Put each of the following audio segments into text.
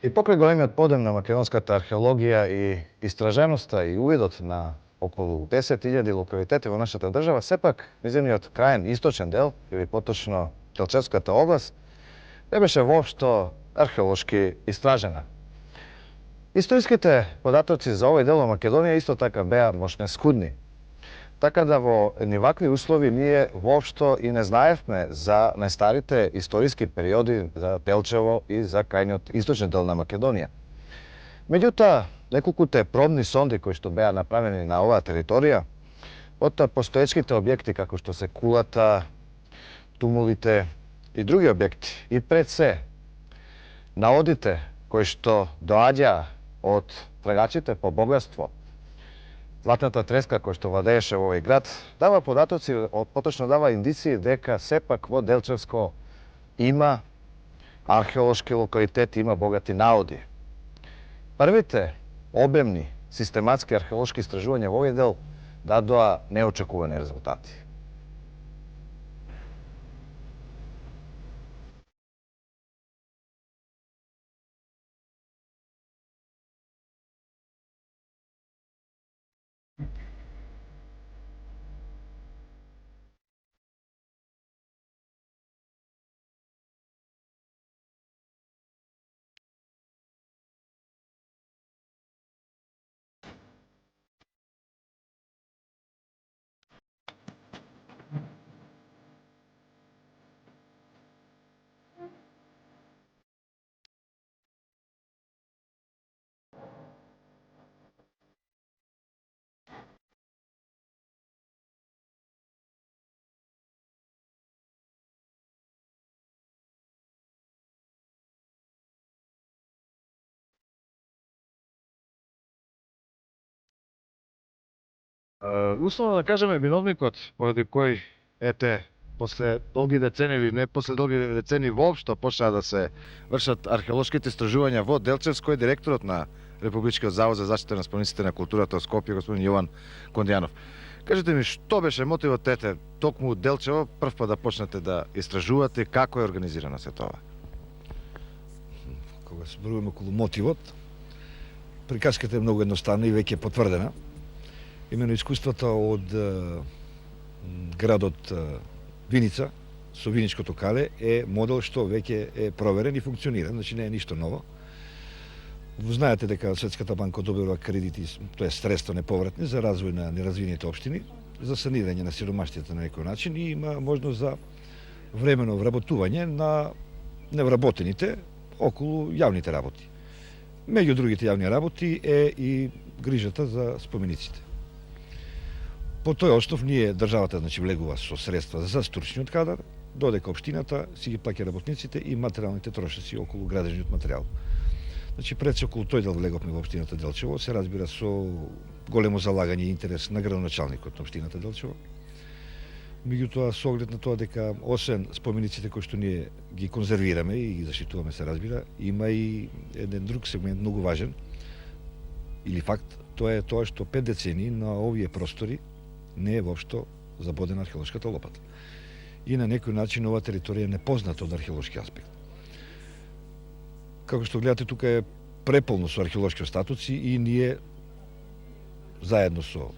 И покрај големиот подем на македонската археологија и истраженоста и увидот на околу 10.000 локалитети во нашата држава, сепак низиниот краен источен дел, или поточно Делчевската област, не беше воопшто археолошки истражена. Историските податоци за овој дел во Македонија исто така беа мошне скудни. Така да во едни вакви услови ние воопшто и не знаевме за најстарите историски периоди за Делчево и за крајниот источен дел на Македонија. Меѓутоа, неколкуте пробни сонди кои што беа направени на оваа територија, од постоечките објекти како што се кулата, тумулите и други објекти, и пред се наодите кои што доаѓаа од трагачите по богатство, златната треска која што владееше во овој град, дава податоци, поточно дава индиции дека сепак во Делчевско има археолошки локалитети, има богати наоди. Првите обемни систематски археолошки истражувања во овој дел дадоа неочекувани резултати. Условно да кажеме, виновникот поради кој после долги децении или не после долги децении воопшто почнаа да се вршат археолошките истражувања во Делчевско е директорот на Републичкиот завод за заштита на спомениците на културата во Скопје, господин Јован Кондијанов. Кажете ми, што беше мотивот токму Делчево прв пат да почнете да истражувате, како е организирано се тоа? Кога се зборуваме околу мотивот, приказката е многу едноставна и веќе потврдена. Имено искуствата од градот Виница со Виничкото кале е модел што веќе е проверен и функционира, значи не е ништо ново. Знаете дека Светската банка одобрува кредити, тоа е средства неповратни за развој на неразвиените општини, за санирање на сиромаштијата на некој начин и има можност за времено вработување на невработените околу јавните работи. Меѓу другите јавни работи е и грижата за спомениците. По тој основ ние државата влегува со средства за стручниот кадар, додека општината си ги плаќа работниците и материјалните трошоци околу градежниот материјал. Значи пред се околу тој дел влеговме во општината Делчево, се разбира со големо залагање и интерес на градоначалникот на општината Делчево. Меѓутоа со оглед на тоа дека освен спомениците кои што ние ги конзервираме и ги заштитуваме, се разбира, има и еден друг сегмент многу важен или факт, тоа е тоа што 5 децении на овие простори не е воопшто забодена археолошката лопата. И на некој начин оваа територија е непозната од археолошки аспект. Како што гледате, тука е преполно со археолошки остатоци и ние заедно со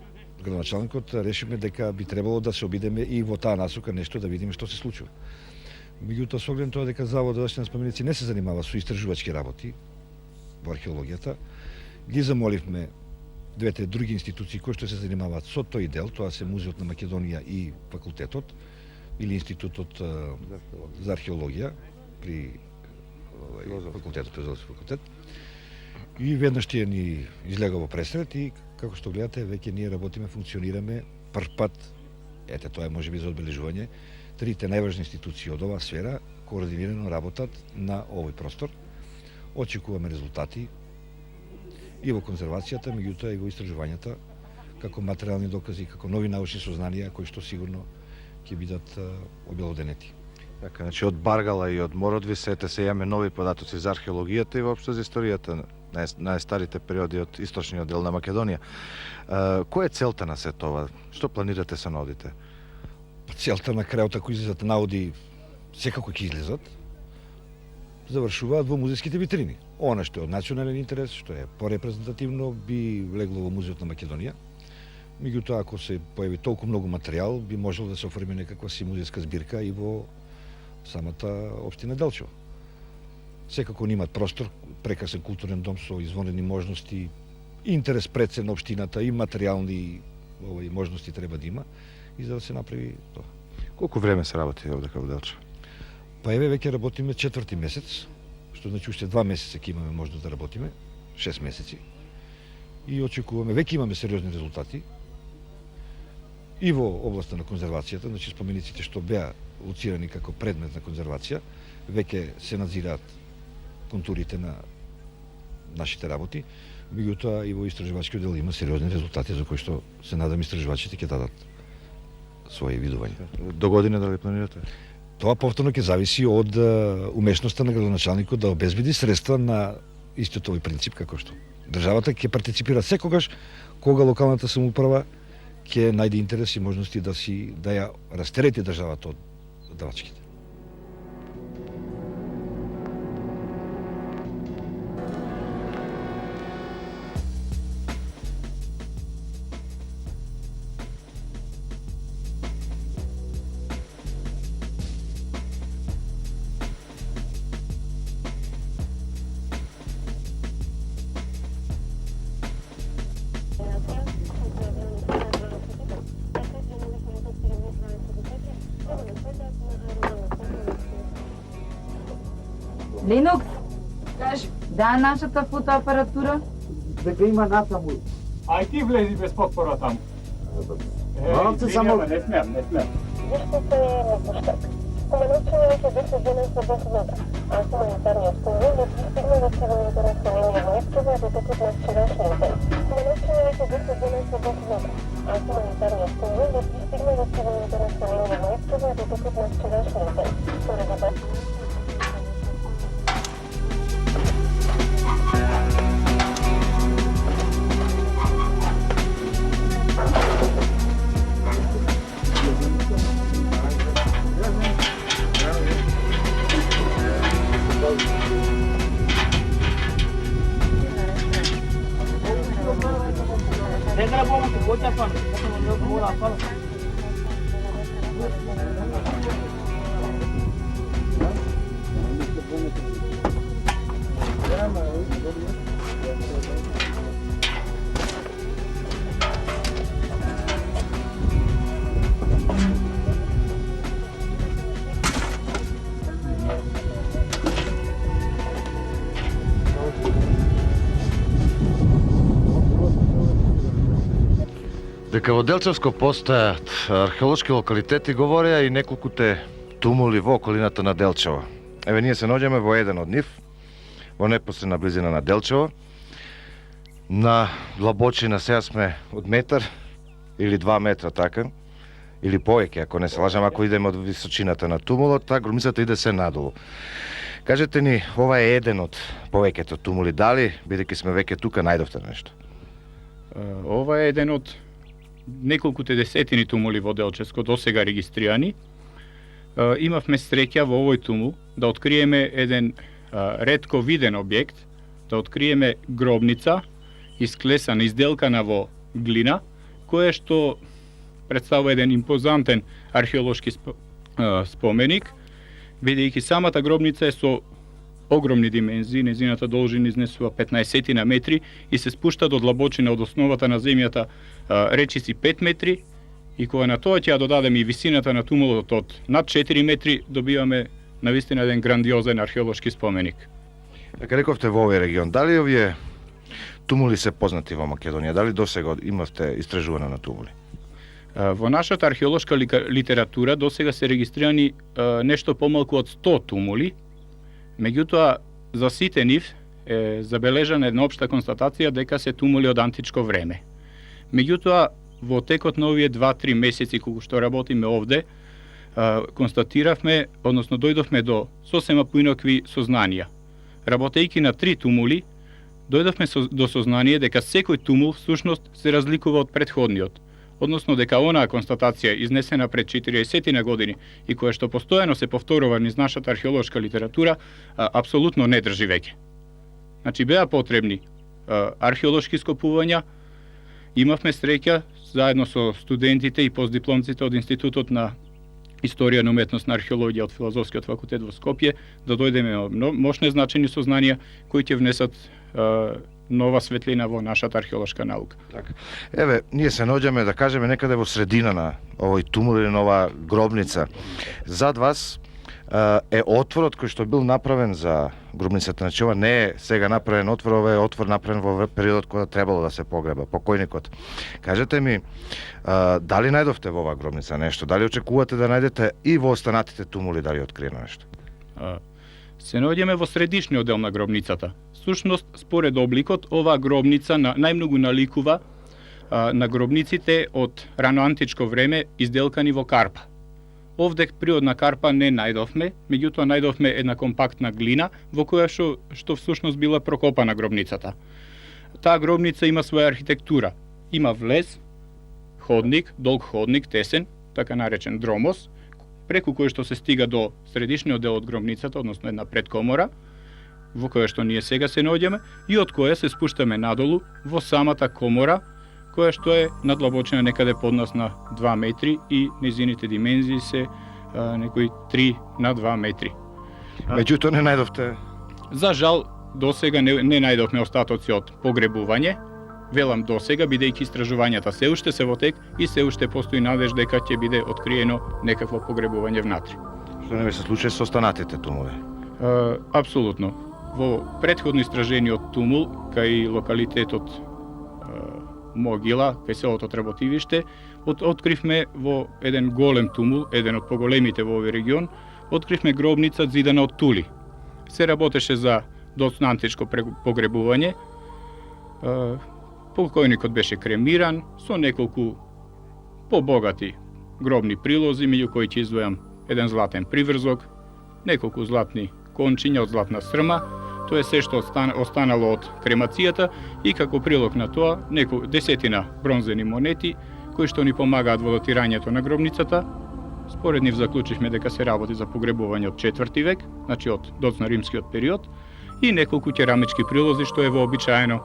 градоначалникот решиме дека би требало да се обидеме и во таа насока нешто да видиме што се случува. Меѓутоа, со оглед тоа дека Заводот за заштита на споменици не се занимава со истражувачки работи во археологијата, ги замоливме двете други институции кои што се занимаваат со тој дел, тоа се Музеот на Македонија и факултетот или Институтот за археологија при факултетот, факултет. И веднаш тие ни излега во пресрет и како што гледате веќе ние работиме, функционираме прв пат. Ете, тоа е можеби за одбележување. Трите најважни институции од оваа сфера координирано работат на овој простор. Очекуваме резултати и во конзервацијата, меѓутоа и во истражувањата, како материјални докази, како нови научни сознанија кои што сигурно ќе бидат обелоденети. Така, значи од Баргала и од Мородви се имаме нови податоци за археологијата и воопшто за историјата на најстарите периоди од источниот дел на Македонија. Која е целта на се тоа? Што планирате со наодите? Целта на крајот, ако излезат наоди, секако ќе излезат. завршуваат во музејските витрини. Она што е од национален интерес, што е порепрезентативно, би влегло во Музеот на Македонија. Меѓутоа, ако се појави толку многу материјал, би можело да се оформи некаква си музејска збирка и во самата општина Делчево. Секако имаат простор, прекрасен културен дом со извонредни можности, интерес пред се на општината и материјални можности треба да има и за да се направи тоа. Колку време се работи овде во Делчево? Па еве веќе работиме 4-ти месец, што значи уште 2 месеца ќе имаме можност да работиме, 6 месеци. И очекуваме, веќе имаме сериозни резултати и во областа на конзервацијата, значи спомениците што беа лоцирани како предмет на конзервација, веќе се надзираат контурите на нашите работи, меѓутоа и во истражувачкиот дел има сериозни резултати за кои што се надам истражувачите ќе дадат своји видувања. До година дали планирате? Тоа повторно ќе зависи од умешноста на градоначалникот да обезбеди средства на истиот овој принцип како што државата ќе партиципира секогаш кога локалната самоуправа ќе најде интерес и можности да ја растерети државата од давачките. Ленокс, кажи, да нашата фотоапаратура? Дека има насаму. Ај ти влези без потпора таму. Малце само... Не смеам. Зашто се не поштак? Споменувачено веќе 10 дена со доходната, а хуманитарниот конвој не пристигна до цивилното население во Искрива до текот на вчерашниот ден. Споменувачено веќе 10 дена со доходната, а хуманитарниот конвој не пристигна до цивилното население во Искрива до текот на вчерашниот ден. Според Дека во Делчевско постојат археолошки локалитети говореа и неколкуте тумули во околината на Делчево. Еве ние се наоѓаме во еден од нив, во непосредна близина на Делчево. На длабочина сега сме од метар или 2 метра така, или повеќе, ако не се лажам, ако идеме од височината на тумулот, таа громицата иде се надолу. Кажете ни, ова е еден од повеќето тумули, дали, бидејќи сме веќе тука, најдовте нешто? Ова е еден од неколкуте десетини тумули во Делчевско досега регистрирани. Имавме среќа во овој тумул да откриеме еден ретко виден објект, да откриеме гробница исклесана, изделкана во глина, која што представува еден импозантен археолошки споменик, бидејќи самата гробница е со огромни димензии, незината должина изнесува 15 на метри и се спушта до длабочина од основата на земјата речиси 5 метри, и кога на тоа ќе ја додадеме и висината на тумулот од над 4 метри, добиваме навистина еден грандиозен археолошки споменик. Дека рековте во овој регион, дали овие тумули се познати во Македонија? Дали досега имавте истражуване на тумули? Во нашата археолошка литература досега се регистрирани нешто помалку од 100 тумули. Меѓутоа, за сите нив е забележана една општа констатација дека се тумули од античко време. Меѓутоа, во текот на овие 2-3 месеци кога што работиме овде, констатиравме, односно дојдовме до сосема поинакви сознанија. Работејќи на 3 тумули, дојдовме до сознание дека секој тумул всушност се разликува од претходниот. односно дека онаа констатација изнесена пред 40 на години и која што постојано се повторува низ нашата археолошка литература, апсолутно не држи веќе. Значи беа потребни археолошки скопувања. Имавме среќа заедно со студентите и постдипломците од Институтот на Историја на уметност на археологија од Филозофскиот факултет во Скопје да дојдеме мощни значени сознанија кои ќе внесат нова светлина во нашата археолошка наука. Така. Еве, ние се наоѓаме, да кажеме, некаде во средина на овој тумул или нова гробница. Зад вас е отворот кој што бил направен за гробницата. Значи, ова не е сега направен отвор, ова е отвор направен во периодот кога требало да се погреба покојникот. Кажете ми, дали најдовте во оваа гробница нешто? Дали очекувате да најдете и во останатите тумули, дали е откриено нешто? Се наоѓаме во средишниот дел на гробницата. Сушност, според обликот, оваа гробница најмногу наликува на гробниците од раноантичко време изделкани во карпа. Овде природна карпа не најдовме, меѓутоа најдовме една компактна глина во која што всушност била прокопана гробницата. Таа гробница има своја архитектура. Има влез, ходник, долг ходник, тесен, така наречен дромос, преку кој што се стига до средишниот дел од гробницата, односно една предкомора, во која што ние сега се наоѓаме, и од која се спуштаме надолу во самата комора, која што е надлабочена некаде под нас на 2 метри и низините димензии се некои 3 на 2 метри. Меѓутоа не најдовте? За жал, досега не најдовме остатоци од погребување. Велам досега, бидејќи истражувањата се уште се во тек и се уште постои надеж дека ќе биде откриено некакво погребување внатре. Што не ви се случи со останатите тумули? Апсолутно. Во претходно истражениот тумул, кај локалитетот Могила, кај селото Треботивиште, откривме во еден голем тумул, еден од поголемите во овој регион, откривме гробница зидана од тули. Се работеше за доцна античко погребување. Покојникот беше кремиран со неколку побогати гробни прилози, меѓу кои ќе издвојам еден златен приврзок, неколку златни кончиња од златна срма. Тоа е се што останало од кремацијата и како прилог на тоа десетина бронзени монети кои што ни помагаат во датирањето на гробницата. Според нив заклучивме дека се работи за погребување од 4 век, значи од доцна римскиот период, и неколку керамички прилози што е вообичаено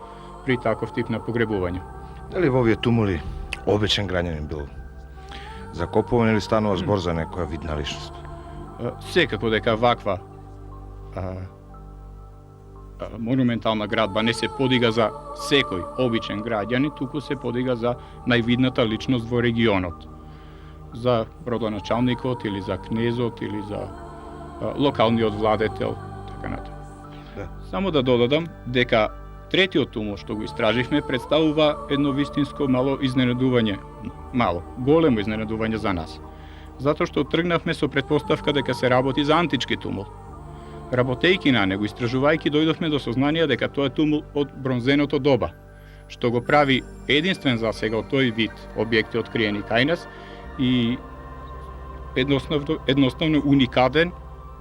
при таков тип на погребување. Дали во овие тумули обичен граѓанин бил закопуван или станува збор за некоја видна личност? Секако дека ваква монументална градба не се подига за секој обичен граѓанин, туку се подига за највидната личност во регионот. За родоначалникот или за кнезот или за локалниот владетел, така натаму. Да. Само да додадам дека третиот тумул што го истраживме представува едно вистинско големо изненадување за нас. Затоа што тргнавме со претпоставка дека се работи за антички тумул. Работејќи на него, истражувајќи, дојдовме до сознание дека тоа е тумул од бронзеното доба, што го прави единствен за сега од тој вид објекти откриени кај нас и едноставно уникатен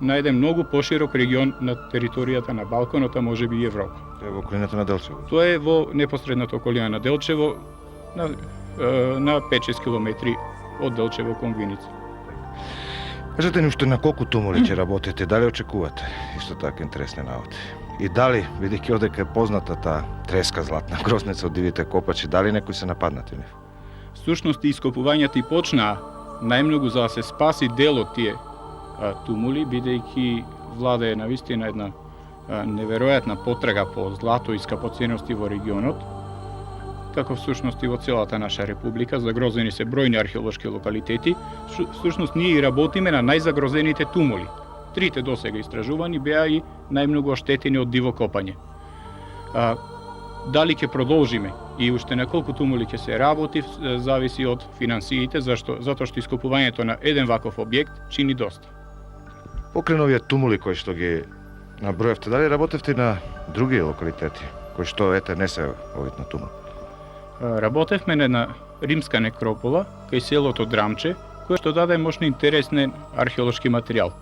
на еден многу поширок регион на територијата на Балканот, а можеби и Европа. Тоа е во околината на Делчево? Тоа е во непосредната околина на Делчево, на 5-6 километри од Делчево кон Виница. Кажете ни уште на колку тумули ќе работите, дали очекувате исто така интересни наоди? И дали, бидејќи одека е позната таа треска златна грозница од дивите копачи, дали некои се нападнати нив? Всушност ископувањата и почнаа најмногу за да се спаси дел од тие тумули, бидејќи владее навистина една неверојатна потрага по злато и скапоценности во регионот, како всушност и во целата наша република, загрозени се бројни археолошки локалитети. Всушност ние и работиме на најзагрозените тумули. Трите досега истражувани беа и најмногу оштетени од диво копање. Дали ќе продолжиме и уште на колку тумули ќе се работи, зависи од финансиите, затоа што ископувањето на еден ваков објект чини доста. Покрај овие тумули кои што ги наброевте, дали работевте на други локалитети, кои што не се овид на тумул? Работевме на една римска некропола кај селото Драмче, која што даде мощно интересен археолошки материјал.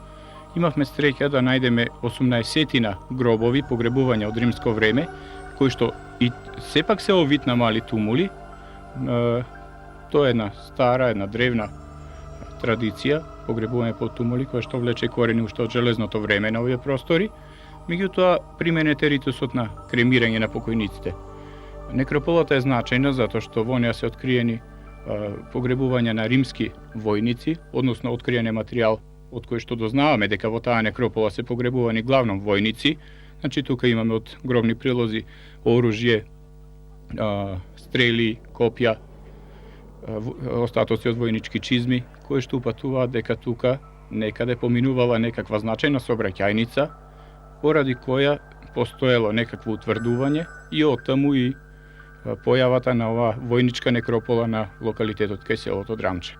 Имавме среќа да најдеме 18 гробови погребувања од римско време, кои што и сепак се овид на мали тумули, Тоа е една стара, една древна традиција, погребување по тумули, која што влече корени уште од железното време на овие простори. Меѓутоа, применет е ритусот на кремирање на покојниците. Некрополата е значајна затоа што во неа се откриени погребувања на римски војници, односно откриен е материјал од кој што дознаваме дека во таа некропола се погребувани главном војници. Значи тука имаме од гробни прилози оружје, стрели, копја, остатоци од војнички чизми, кои што упатуваат дека тука некаде поминувала некаква значајна сообраќајница, поради која постоело некакво утврдување и оттаму и појавата на оваа војничка некропола на локалитетот кај селото Драмче.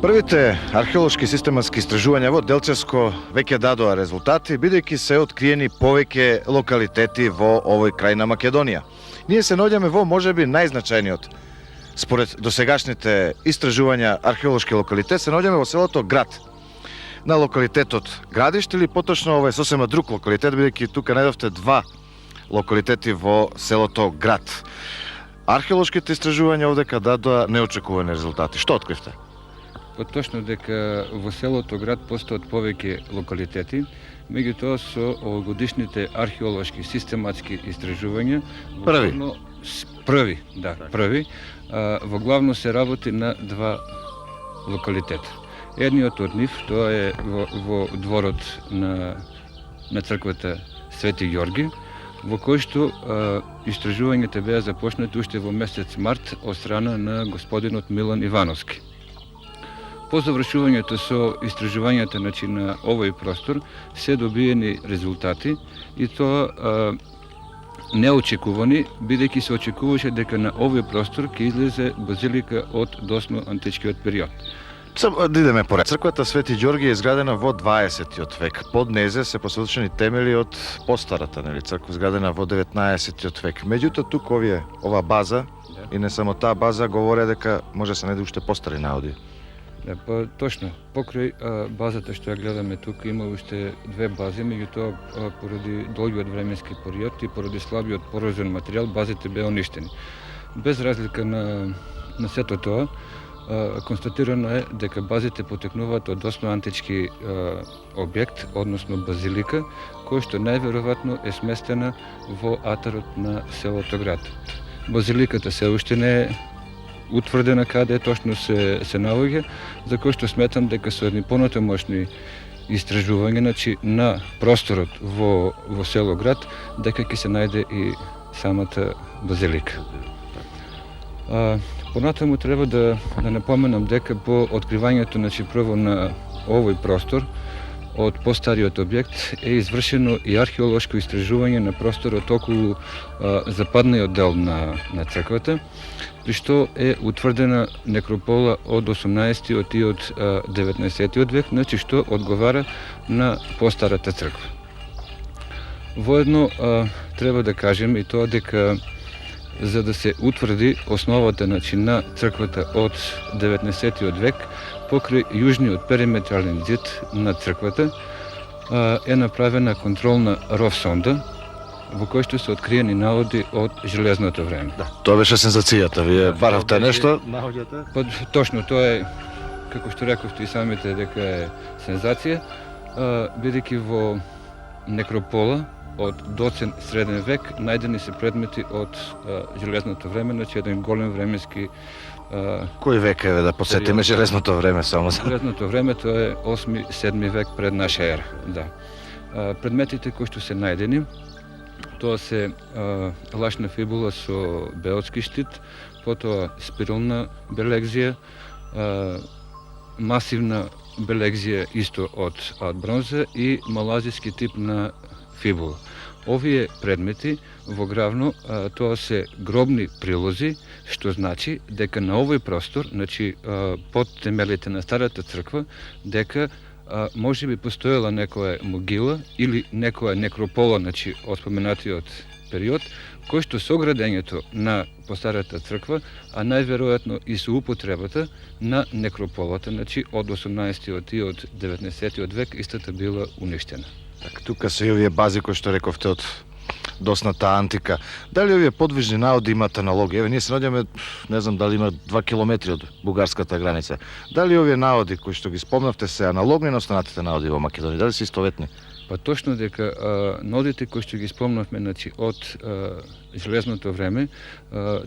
Првите археолошки систематски истражувања во Делчевско веќе дадоа резултати, бидејќи се откриени повеќе локалитети во овој крај на Македонија. Ние се наоѓаме во можеби најзначајниот, според досегашните истражувања археолошки локалитет, се наоѓаме во селото Град. На локалитетот Градиште или поточно ова е сосема друг локалитет, бидејќи тука најдовте два локалитети во селото Град. Археолошките истражувања овдека дадоа неочекувани резултати. Што откривте? Точно дека во селото Град постојат повеќе локалитети, меѓутоа со овогодишните археолошки систематски истражувања први, во главно се работи на два локалитета. Едниот од нив тоа е во дворот на црквата Свети Ѓорги, во кој што истражувањата беа започнати уште во месец март од страна на господинот Милан Ивановски. По завршувањето со истражувањата на овој простор се добиени резултати и тоа неочекувани, бидејќи се очекуваше дека на овој простор ќе излезе базилика од досно античкиот период. Да идеме поред. Црквата Свети Ѓорги е изградена во 20 век. Под незе се посочени темели од постарата, црква изградена во 19 век. Меѓутоа тука ова база и не само таа база говори дека може се најде уште постари наоди. Па точно, покрај базата што ја гледаме тука има уште две бази, меѓутоа поради долгиот временски период и поради слабиот порозен материјал базите беа уништени. Без разлика на сето тоа, констатирано е дека базите потекнуваат од досно антички објект, односно базилика, кој што најверојатно е сместена во атарот на селото Град. Базиликата се уште не е утврдена каде точно се наоѓа, за кој што сметам дека со едни понатамошни истражувања, на просторот во село Град, дека ќе се најде и самата базилика. Понатаму треба да напоменам дека по откривањето прво на овој простор од постариот објект е извршено и археолошко истражување на просторот околу западниот дел на црквата, при што е утврдена некропола од 18-тиот и од 19-тиот век, што одговара на постарата црква. Воедно треба да кажем и тоа дека за да се утврди основата на црквата од 19-тиот век, покрај јужниот периметрален зид на црквата е направена контролна ров сонда, во кој што се откриени наоди од железното време. Да, тоа беше сензацијата. Вие баравте нешто? Точно, тоа е, како што рековте и самите, дека е сензација, бидејќи во некропола од доцен среден век најдени се предмети од железното време, еден голем временски Кој век е, да посетиме железното време само? Железното време тоа е 8-7 век пред наша ера. Да. Предметите кои што се најдени, тоа се лашна фибула со беотски штит, потоа спирална белегзија, масивна белегзија исто од бронза и малазиски тип на фибула. Овие предмети во главно тоа се гробни прилози, што значи дека на овој простор, значи под темелите на старата црква, дека може би постоела некоја могила или некоја некропола, значи од споменатиот период, кој што со градењето на постарата црква, а најверојатно и со употребата на некрополата, значи од 18-тиот и од 19-тиот век истата била уништена. Така, тука се и овие бази кои што рековте од досната антика. Дали овие подвижни наоди имаат аналогија? Еве, ние се наоѓаме, не знам дали има 2 километри од бугарската граница. Дали овие наоди кои што ги спомнавте се аналогни на останатите наоди во Македонија? Дали се истоветни? Па точно дека наодите кои што ги спомнавме, значи од железното време,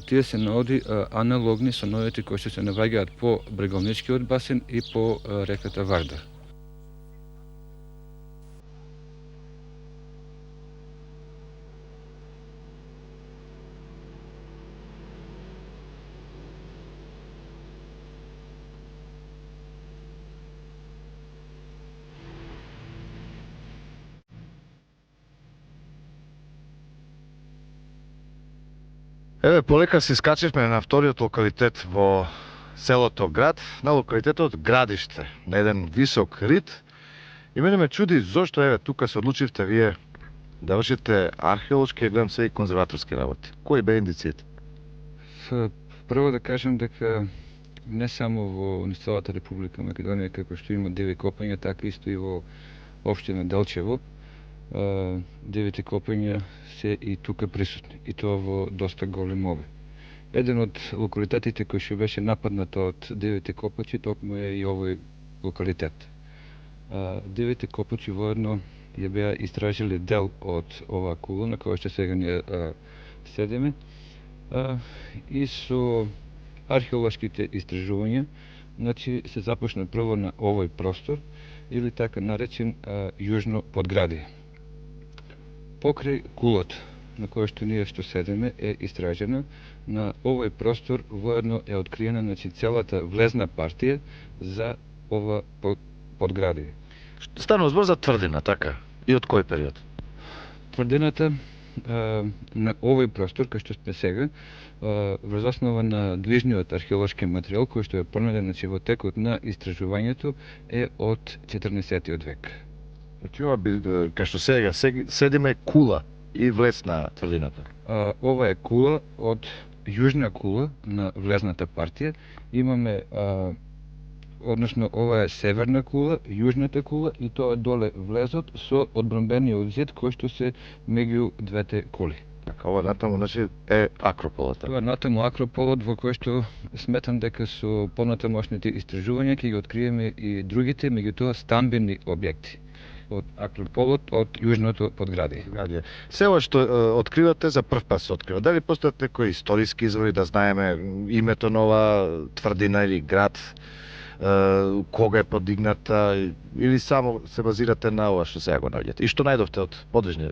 тие се наоди аналогни со наодите кои што се наоѓаат по бреговничкиот басен и по реката Вардар. Еве, полека се скачивме на вториот локалитет во селото Град, на локалитетот Градиште, на еден висок рид. И мене ме чуди зошто, еве, тука се одлучивте вие да вршите археолошки и гледам се и конзерваторски работи. Кои бе индициите? Прво да кажем дека не само во целата Република Македонија, како што има диви копања, така исто и во општина Делчево, дивите копања се и тука присутни, и тоа во доста голем обим. Еден од локалитетите кој што беше нападнат од дивите копачи, токму е и овој локалитет. Дивите копачи воедно ја беа истражили дел од оваа кула на која што сега ние седиме, и со археолошките истражувања, значи се започна прво на овој простор, или така наречен јужно подградие. Покрај кулата на која што ние што седиме е истражена, на овој простор воедно е откриена, значи, целата влезна партија за ова подградие. Станува збор за тврдина, така? И од кој период? Тврдината на овој простор, кај што сме сега, врз основа на движниот археолошки материјал кој што е пронајден, значи, во текот на истражувањето, е од 14-тиот век. Значи, ова би, кај што сега седиме кула и влез на тврдината. Ова е кула од јужна кула на влезната партија. Имаме односно ова е северна кула, јужната кула и тоа е доле влезот со одбрамбениот зид кој што се меѓу двете кули. Така, ова натаму, значи, е акрополата. Тоа е натаму акрополот во кој што сметам дека со понатамошните истражувања ќе ги откриеме и другите, меѓутоа стамбени објекти од акрополот од јужното подградие. Се ова што откривате за прв пат се открива. Дали постојат некои историски извори да знаеме името на ова тврдина или град, кога е подигната, или само се базирате на ова што сега го наоѓате? И што најдовте од подвижни?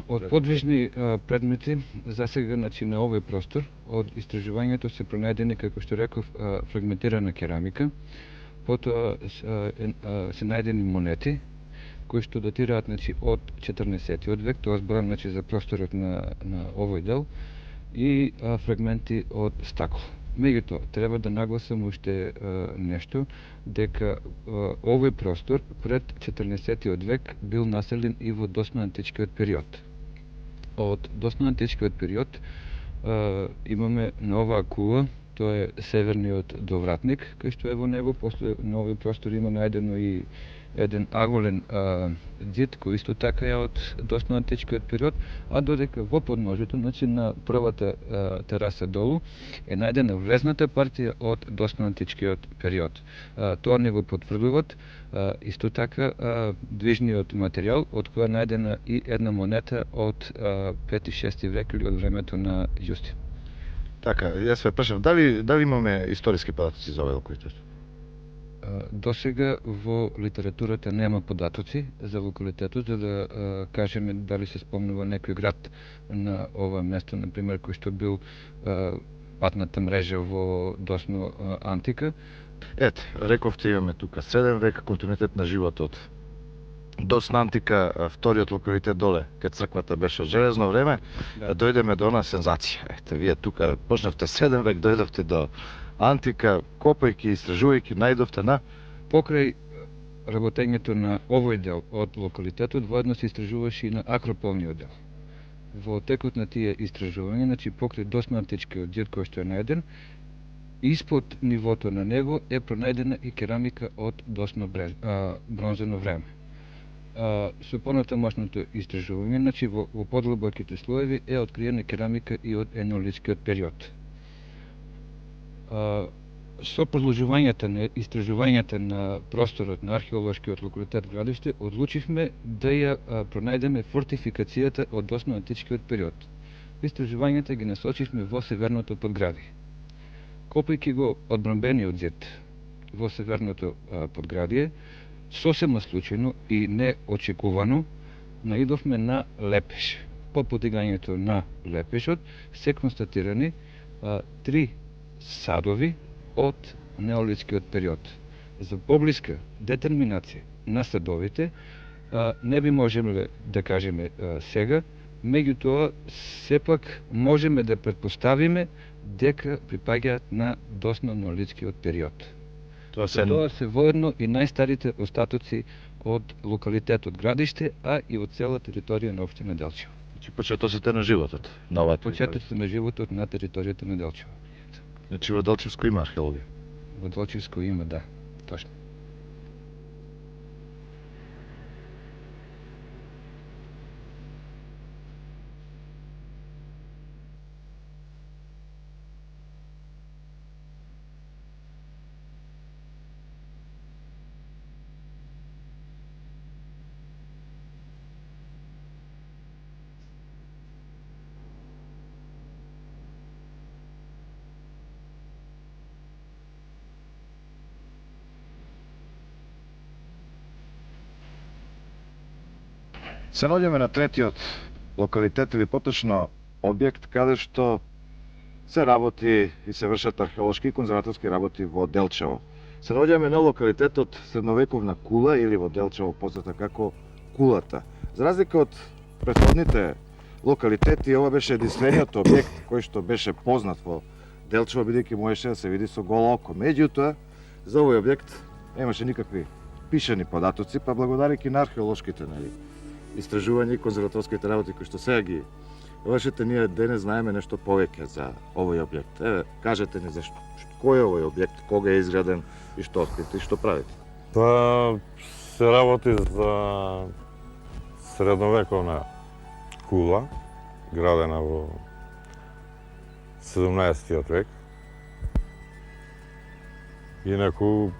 Од подвижни предмети, засега, значи, на овој простор, од истражувањето се пронајдени, како што реков, фрагментирана керамика, потоа се најдени монети, кои што датираат, значи, од 14-тиот век, тоа зборам, значи, за просторот на овој дел, и фрагменти од стакло. Меѓутоа, треба да нагласам уште нешто, дека овој простор пред 14-тиот век бил населен и во досно античкиот период. Од досно античкиот период имаме на оваа кула, тоа е северниот довратник, кај што е во него, после на овој простор има најдено и еден аголен зид, кој исто така е од досно античкиот период, а додека во подножјето, значи на првата тераса долу, е најдена влезната партија од досно античкиот период. Тоа не го потврдуваат исто така движниот материјал, од која најдена и една монета од 5-6 век или од времето на Јустин. Така, јас ве прашав, дали имаме историски податоци за овој локалитет? Досега во литературата нема податоци за локалитетот, за да кажеме дали се спомнува некој град на ова место, например, кој што бил патната мрежа во досно антика. Ете, рековте, имаме тука среден век, континуитет на животот Досна антика, вториот локалитет доле, кај црквата беше од железно време, Да. дојдеме до она сензација. Ете, вие тука почнавте 7 век, дојдовте до антика, копајќи, истражувајќи, најдовте на Покрај работењето на овој дел од локалитетот, воедно се истражуваше и на акрополниот дел. Во текот на тие истражувања, значи покрај досно античкиот зид кој што е најден, испод нивото на него е пронајдена и керамика од досно бронзено време. Со понатамошното истражување, значи во подлабоките слоеви е откриена керамика и од енеолитскиот период. Со продолжувањето на истражувањата на просторот на археолошкиот локалитет Градиште, одлучивме да ја пронајдеме фортификацијата од досно античкиот период. Истражувањата ги насочивме во северното подградие. Копајќи го одбранбениот зид во северното подградие, сосема случајно и неочекувано наидовме на лепеш. По подигањето на лепешот се констатирани 3 садови од неолитскиот период. За поблиска детерминација на садовите не би можеле да кажеме сега, меѓутоа сепак можеме да претпоставиме дека припаѓаат на досно неолитскиот период. тоа се Тоа се воедно и најстарите остатоци од локалитетот Градиште, а и од цела територија на општина Делчево. Значи почетоците на животот на оваа Почетоците на животот на територијата на Делчево. Значи во Делчевско има археологија. Во Делчевско има, да, точно. Се наоѓаме на третиот локалитет или поточно објект каде што се работи и се вршат археолошки и конзерваторски работи во Делчево. Се наоѓаме на локалитетот средновековна кула или во Делчево позната како кулата. За разлика од претходните локалитети, ова беше единствениот објект кој што беше познат во Делчево, бидејќи можеше да се види со голо око. Меѓутоа, за овој објект немаше никакви пишани податоци, па благодарејќи на археолошките истражувања и конзерваторските работи кои што сега ги вршите, ние денес знаеме нешто повеќе за овој објект. Еве, кажете ни зашто, кој е овој објект, кога е изграден и што открите и што правите? Па се работи за средновековна кула, градена во 17 век. Инаку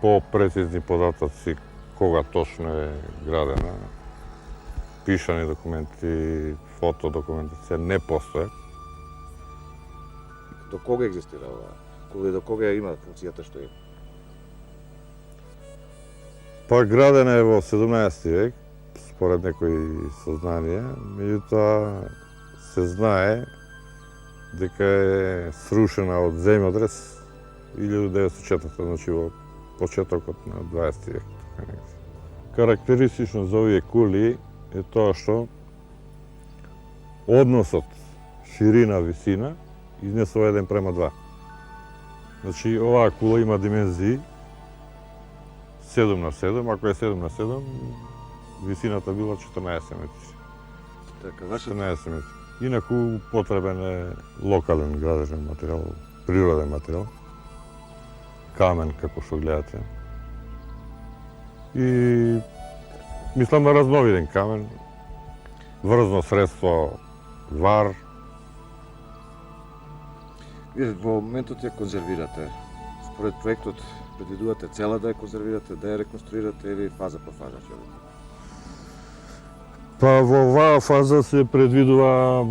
по-прецизни податоци кога точно е градена, пишани документи, фотодокументација не постои. До кога екзистира оваа кула и до кога има функцијата што има? Па градена е во 17 век, според некои сознанија, меѓутоа се знае дека е срушена од земјотрес 1904, значи во почетокот на 20 век. Карактеристично за овие кули е тоа што односот ширина-висина изнесува 1:2. Значи, оваа кула има димензии 7x7, ако е 7x7, висината била 14 метри. Така, вашето 14 метри. Инаку потребен е локален градежен материјал, природен материјал, камен, како што гледате. И мислам на разновиден камен, врзно средство, вар. Вие во моментот ја конзервирате. Според проектот предвидувате цела да ја конзервирате, да ја реконструирате или фаза по фаза ќе бидете? Па во оваа фаза се предвидува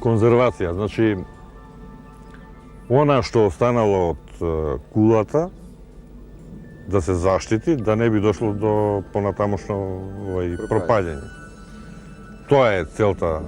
конзервација, значи она што останало од кулата да се заштити, да не би дошло до понатамошно пропаѓање. Тоа е целта